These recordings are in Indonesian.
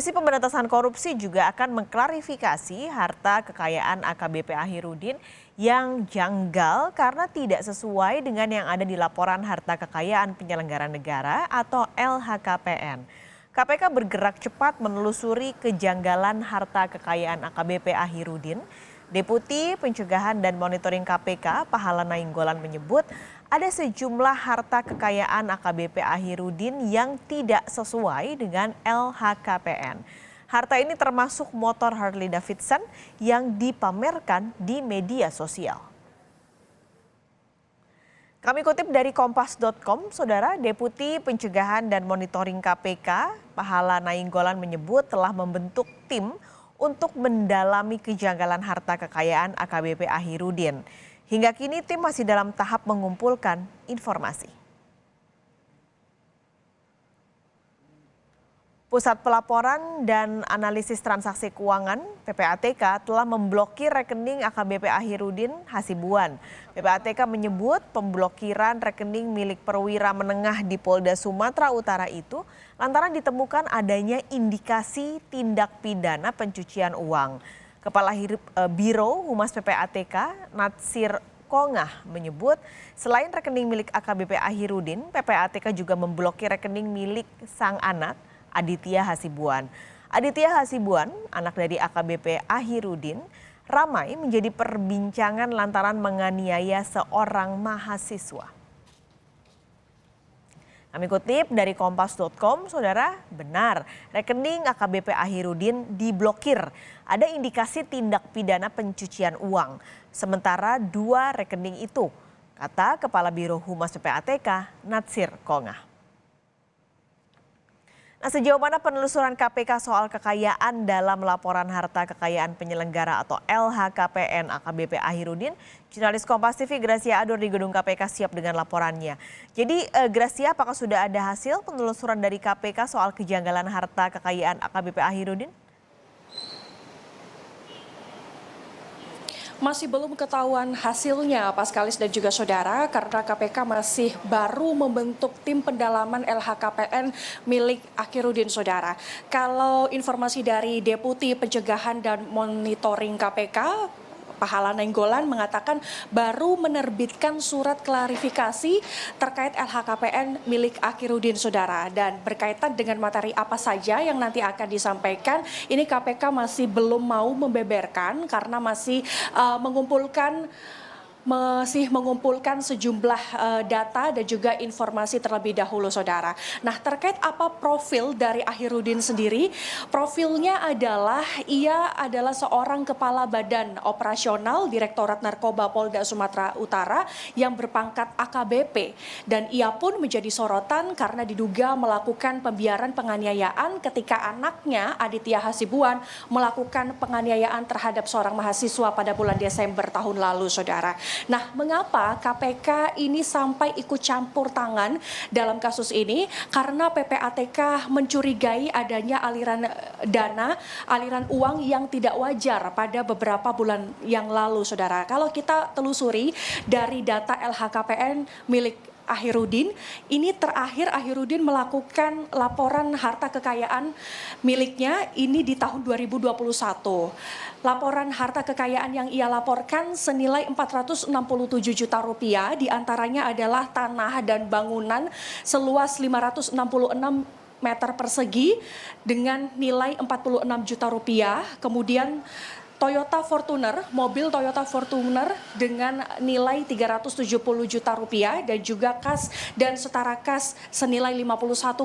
Komisi Pemberantasan Korupsi juga akan mengklarifikasi harta kekayaan AKBP Ahirudin yang janggal karena tidak sesuai dengan yang ada di laporan harta kekayaan penyelenggara negara atau LHKPN. KPK bergerak cepat menelusuri kejanggalan harta kekayaan AKBP Ahirudin. Deputi Pencegahan dan Monitoring KPK, Pahala Nainggolan menyebut ada sejumlah harta kekayaan AKBP Ahirudin yang tidak sesuai dengan LHKPN. Harta ini termasuk motor Harley Davidson yang dipamerkan di media sosial. Kami kutip dari kompas.com, Saudara, Deputi Pencegahan dan Monitoring KPK, Pahala Nainggolan menyebut telah membentuk tim untuk mendalami kejanggalan harta kekayaan AKBP Ahirudin. Hingga kini tim masih dalam tahap mengumpulkan informasi. Pusat Pelaporan dan Analisis Transaksi Keuangan (PPATK) telah memblokir rekening AKBP Ahirudin Hasibuan. PPATK menyebut pemblokiran rekening milik perwira menengah di Polda Sumatera Utara itu lantaran ditemukan adanya indikasi tindak pidana pencucian uang. Kepala Biro Humas PPATK, Natsir Kongah, menyebut selain rekening milik AKBP Ahirudin, PPATK juga memblokir rekening milik sang anak, Aditya Hasibuan. Aditya Hasibuan, anak dari AKBP Ahirudin, ramai menjadi perbincangan lantaran menganiaya seorang mahasiswa. Kami kutip dari kompas.com, Saudara, benar rekening AKBP Ahirudin diblokir. Ada indikasi tindak pidana pencucian uang. Sementara 2 rekening itu, kata Kepala Biro Humas PPATK, Natsir Kongah. Nah, sejauh mana penelusuran KPK soal kekayaan dalam laporan harta kekayaan penyelenggara atau LHKPN AKBP Ahirudin? Jurnalis Kompas TV Gracia Adur di gedung KPK siap dengan laporannya. Jadi Gracia, apakah sudah ada hasil penelusuran dari KPK soal kejanggalan harta kekayaan AKBP Ahirudin? Masih belum ketahuan hasilnya, Paskalis dan juga Saudara, karena KPK masih baru membentuk tim pendalaman LHKPN milik Ahirudin, Saudara. Kalau informasi dari Deputi Pencegahan dan Monitoring KPK, Pahala Nainggolan mengatakan baru menerbitkan surat klarifikasi terkait LHKPN milik Ahirudin, Saudara. Dan berkaitan dengan materi apa saja yang nanti akan disampaikan, ini KPK masih belum mau membeberkan karena masih mengumpulkan sejumlah data dan juga informasi terlebih dahulu, Saudara. Nah, terkait apa profil dari Ahirudin sendiri, profilnya adalah ia adalah seorang kepala badan operasional Direktorat Narkoba Polda Sumatera Utara yang berpangkat AKBP. Dan ia pun menjadi sorotan karena diduga melakukan pembiaran penganiayaan ketika anaknya Aditya Hasibuan melakukan penganiayaan terhadap seorang mahasiswa pada bulan Desember tahun lalu, Saudara. Nah, mengapa KPK ini sampai ikut campur tangan dalam kasus ini? Karena PPATK mencurigai adanya aliran dana, aliran uang yang tidak wajar pada beberapa bulan yang lalu, Saudara. Kalau kita telusuri dari data LHKPN milik Ahirudin, ini terakhir Ahirudin melakukan laporan harta kekayaan miliknya ini di tahun 2021. Laporan harta kekayaan yang ia laporkan senilai 467 juta rupiah, diantaranya adalah tanah dan bangunan seluas 566 meter persegi dengan nilai 46 juta rupiah, kemudian Toyota Fortuner, mobil Toyota Fortuner dengan nilai 370 juta rupiah dan juga kas dan setara kas senilai 51,2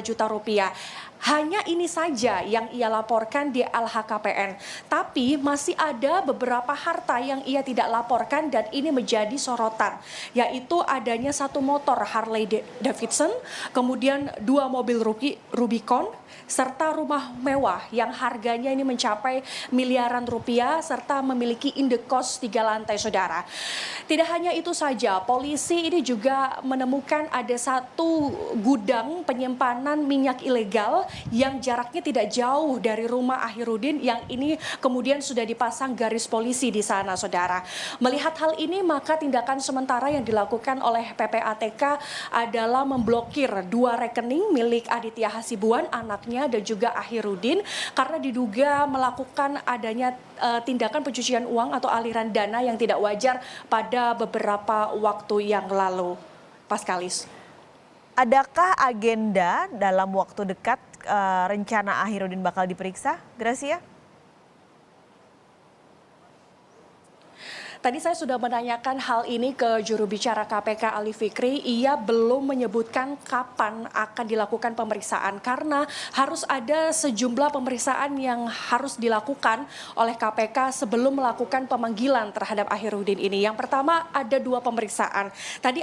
juta rupiah. Hanya ini saja yang ia laporkan di LHKPN. Tapi masih ada beberapa harta yang ia tidak laporkan dan ini menjadi sorotan. Yaitu adanya 1 motor Harley Davidson, kemudian 2 mobil Rubicon, serta rumah mewah yang harganya ini mencapai miliaran rupiah serta memiliki indekos 3 lantai, Saudara. Tidak hanya itu saja, polisi ini juga menemukan ada 1 gudang penyimpanan minyak ilegal mal yang jaraknya tidak jauh dari rumah Ahirudin yang ini kemudian sudah dipasang garis polisi di sana, saudara. Melihat hal ini, maka tindakan sementara yang dilakukan oleh PPATK adalah memblokir 2 rekening milik Aditya Hasibuan, anaknya, dan juga Ahirudin karena diduga melakukan adanya tindakan pencucian uang atau aliran dana yang tidak wajar pada beberapa waktu yang lalu. Paskalis. Adakah agenda dalam waktu dekat rencana Ahirudin bakal diperiksa, Gracia? Tadi saya sudah menanyakan hal ini ke juru bicara KPK Ali Fikri. Ia belum menyebutkan kapan akan dilakukan pemeriksaan karena harus ada sejumlah pemeriksaan yang harus dilakukan oleh KPK sebelum melakukan pemanggilan terhadap Ahirudin ini. Yang pertama ada 2 pemeriksaan. Tadi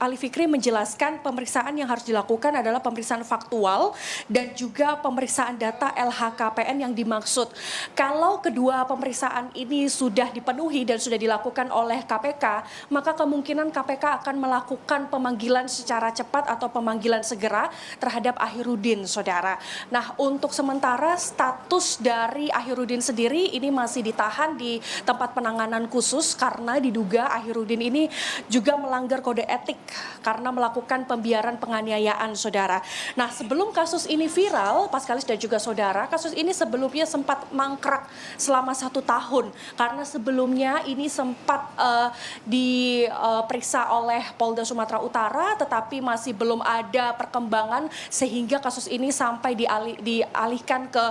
Ali Fikri menjelaskan pemeriksaan yang harus dilakukan adalah pemeriksaan faktual dan juga pemeriksaan data LHKPN yang dimaksud. Kalau kedua pemeriksaan ini sudah dipenuhi dan sudah dilakukan oleh KPK, maka kemungkinan KPK akan melakukan pemanggilan secara cepat atau pemanggilan segera terhadap Ahirudin, saudara. Nah, untuk sementara status dari Ahirudin sendiri ini masih ditahan di tempat penanganan khusus karena diduga Ahirudin ini juga melanggar kode etik karena melakukan pembiaran penganiayaan, saudara. Nah, sebelum kasus ini viral, Paskalis dan juga saudara, kasus ini sebelumnya sempat mangkrak selama 1 tahun karena sebelumnya ini sempat diperiksa oleh Polda Sumatera Utara, tetapi masih belum ada perkembangan sehingga kasus ini sampai dialihkan ke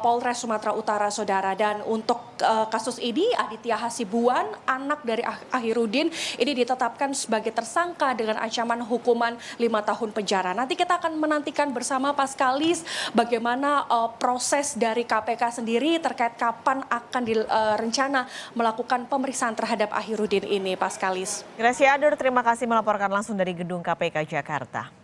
Polres Sumatera Utara, saudara. Dan untuk kasus ini Aditya Hasibuan, anak dari Ahirudin, ini ditetapkan sebagai tersangka dengan ancaman hukuman 5 tahun penjara. Nanti kita akan menantikan bersama Paskalis bagaimana proses dari KPK sendiri terkait kapan akan direncana melakukan pemeriksaan terhadap Ahirudin ini, Paskalis. Gracia Adur, terima kasih melaporkan langsung dari Gedung KPK Jakarta.